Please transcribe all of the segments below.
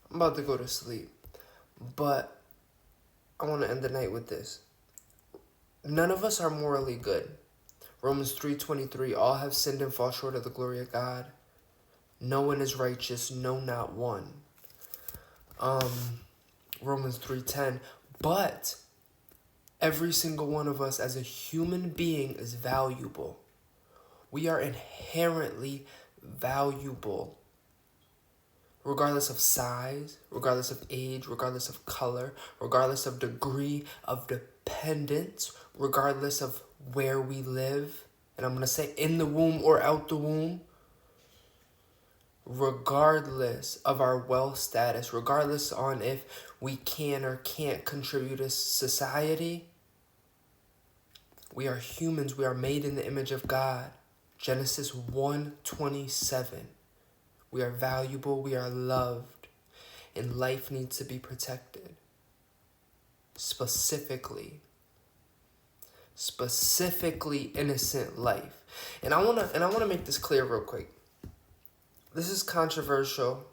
I'm about to go to sleep. But I want to end the night with this. None of us are morally good. Romans 3:23, all have sinned and fall short of the glory of God. No one is righteous, no, not one. Romans 3:10, but every single one of us as a human being is valuable. We are inherently valuable. Regardless of size, regardless of age, regardless of color, regardless of degree of dependence, regardless of where we live, and I'm going to say in the womb or out the womb, regardless of our wealth status, regardless on if we can or can't contribute to society, we are humans. We are made in the image of God. Genesis 1:27. We are valuable, we are loved, and life needs to be protected. Specifically innocent life. And I wanna make this clear real quick. This is controversial.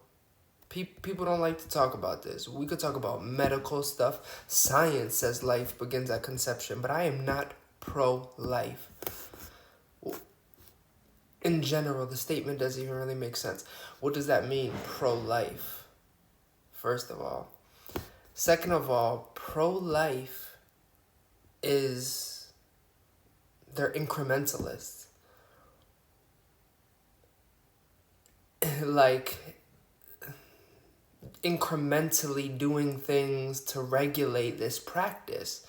People don't like to talk about this. We could talk about medical stuff. Science says life begins at conception, but I am not pro-life. In general, the statement doesn't even really make sense. What does that mean, pro-life? First of all. Second of all, pro-life is, they're incrementalists. Like, incrementally doing things to regulate this practice,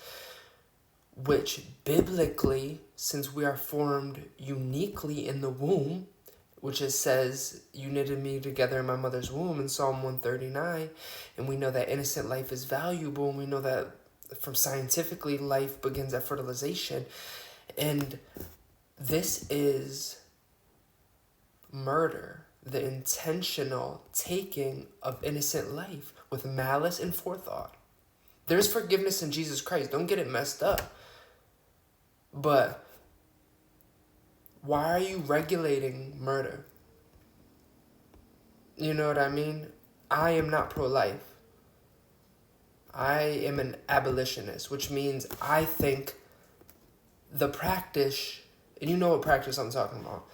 which biblically, since we are formed uniquely in the womb, which it says, you knitted me together in my mother's womb in Psalm 139, and we know that innocent life is valuable, and we know that from scientifically, life begins at fertilization, and this is murder, the intentional taking of innocent life with malice and forethought. There's forgiveness in Jesus Christ. Don't get it messed up. But why are you regulating murder? You know what I mean? I am not pro-life. I am an abolitionist, which means I think the practice, and you know what practice I'm talking about,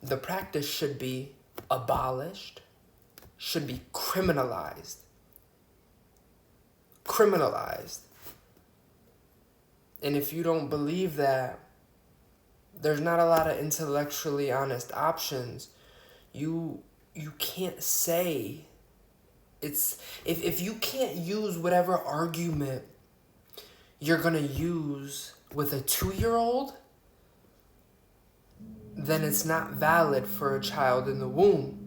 the practice should be abolished, should be criminalized. And if you don't believe that, there's not a lot of intellectually honest options. You can't say it's, if you can't use whatever argument you're gonna use with a 2-year-old, then it's not valid for a child in the womb,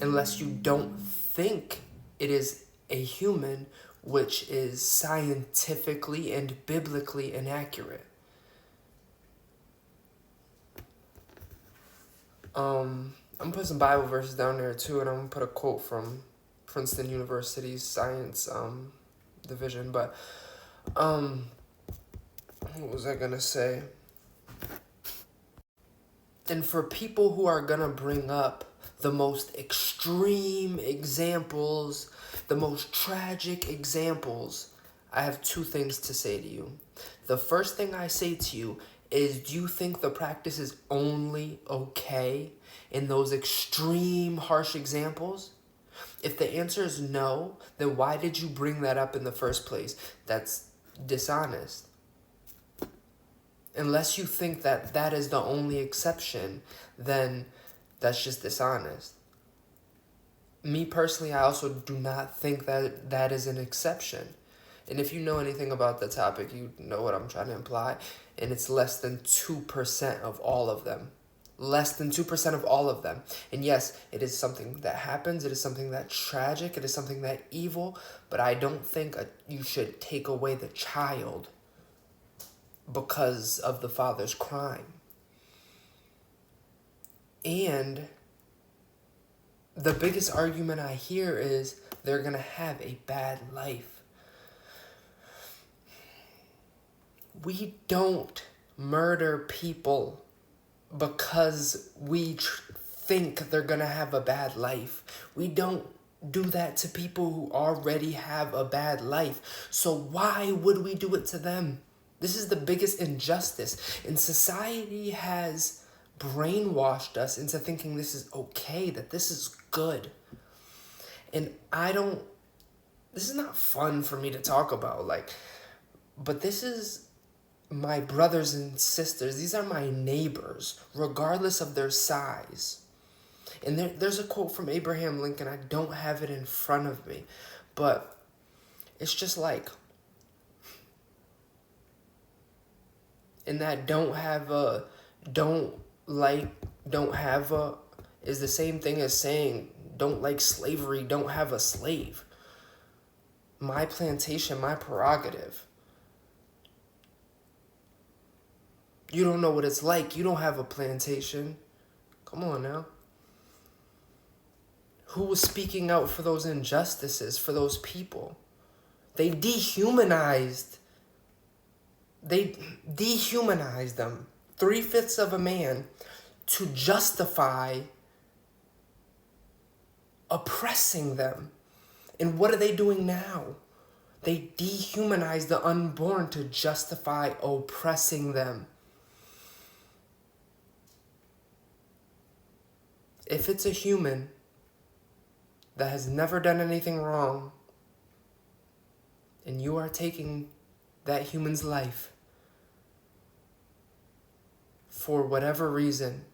unless you don't think it is a human, which is scientifically and biblically inaccurate. I'm gonna put some Bible verses down there too, and I'm gonna put a quote from Princeton University's science division. But what was I gonna say? And for people who are gonna bring up the most extreme examples, the most tragic examples, I have 2 things to say to you. The first thing I say to you is, do you think the practice is only okay in those extreme harsh examples? If the answer is no, then why did you bring that up in the first place? That's dishonest. Unless you think that that is the only exception, then that's just dishonest. Me personally, I also do not think that that is an exception. And if you know anything about the topic, you know what I'm trying to imply. And it's less than 2% of all of them. Less than 2% of all of them. And yes, it is something that happens. It is something that's tragic. It is something that evil. But I don't think you should take away the child because of the father's crime. And the biggest argument I hear is they're going to have a bad life. We don't murder people because we think they're going to have a bad life. We don't do that to people who already have a bad life. So why would we do it to them? This is the biggest injustice. And society has brainwashed us into thinking this is okay, that this is good. And this is not fun for me to talk about, but this is my brothers and sisters. These are my neighbors, regardless of their size. And there's a quote from Abraham Lincoln. I don't have it in front of me, but it's just like, and that don't have a is the same thing as saying don't like slavery, don't have a slave. My plantation, my prerogative. You don't know what it's like. You don't have a plantation. Come on now. Who was speaking out for those injustices, for those people? They dehumanized them. 3/5 of a man to justify oppressing them. And what are they doing now? They dehumanize the unborn to justify oppressing them. If it's a human that has never done anything wrong, and you are taking that human's life for whatever reason,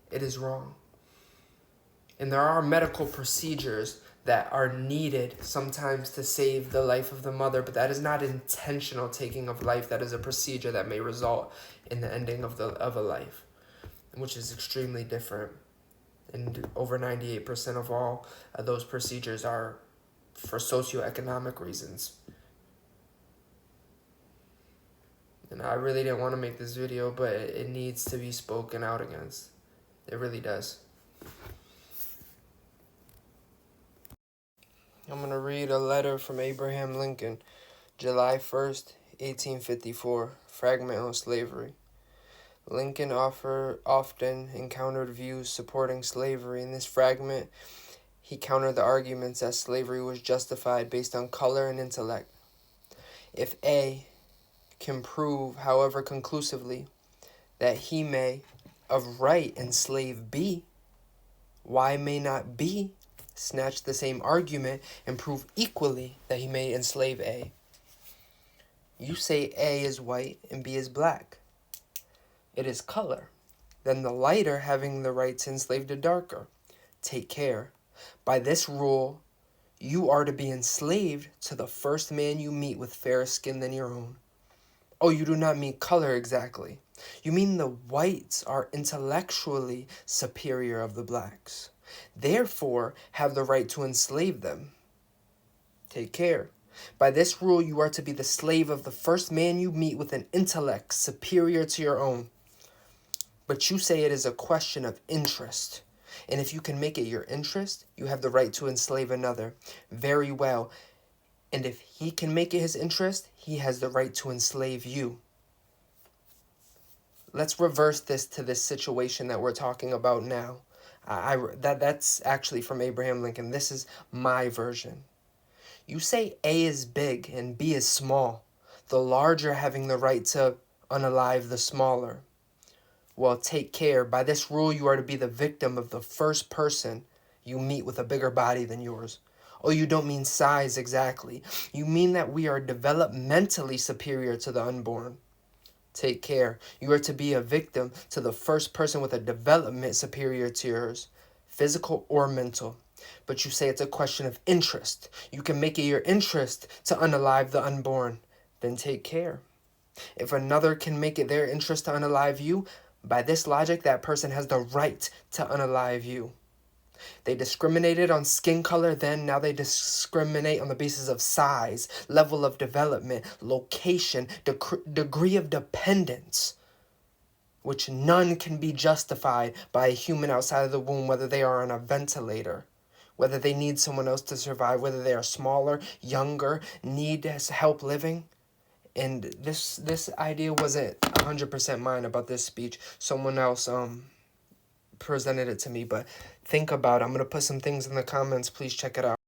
it is wrong. And there are medical procedures that are needed sometimes to save the life of the mother, but that is not intentional taking of life. That is a procedure that may result in the ending of a life, which is extremely different. And over 98% of all of those procedures are for socioeconomic reasons. And I really didn't want to make this video, but it needs to be spoken out against. It really does. I'm going to read a letter from Abraham Lincoln, July 1st, 1854, fragment on slavery. Lincoln often encountered views supporting slavery. In this fragment, he countered the arguments that slavery was justified based on color and intellect. If A can prove, however conclusively, that he may of right enslave B, why may not B snatch the same argument and prove equally that he may enslave A? You say A is white and B is black. It is color. Then the lighter having the right to enslave the darker. Take care. By this rule, you are to be enslaved to the first man you meet with fairer skin than your own. Oh, you do not mean color exactly. You mean the whites are intellectually superior of the blacks. Therefore, have the right to enslave them. Take care. By this rule, you are to be the slave of the first man you meet with an intellect superior to your own. But you say it is a question of interest. And if you can make it your interest, you have the right to enslave another. Very well. And if he can make it his interest, he has the right to enslave you. Let's reverse this to this situation that we're talking about now. That's actually from Abraham Lincoln. This is my version. You say A is big and B is small, the larger having the right to unalive the smaller. Well, take care. By this rule, you are to be the victim of the first person you meet with a bigger body than yours. Oh, you don't mean size exactly. You mean that we are developmentally superior to the unborn. Take care. You are to be a victim to the first person with a development superior to yours, physical or mental. But you say it's a question of interest. You can make it your interest to unalive the unborn. Then take care. If another can make it their interest to unalive you, by this logic, that person has the right to unalive you. They discriminated on skin color then, now they discriminate on the basis of size, level of development, location, degree of dependence, which none can be justified by a human outside of the womb, whether they are on a ventilator, whether they need someone else to survive, whether they are smaller, younger, need help living. And this idea wasn't 100% mine about this speech. Someone else presented it to me, but think about it. I'm going to put some things in the comments. Please check it out.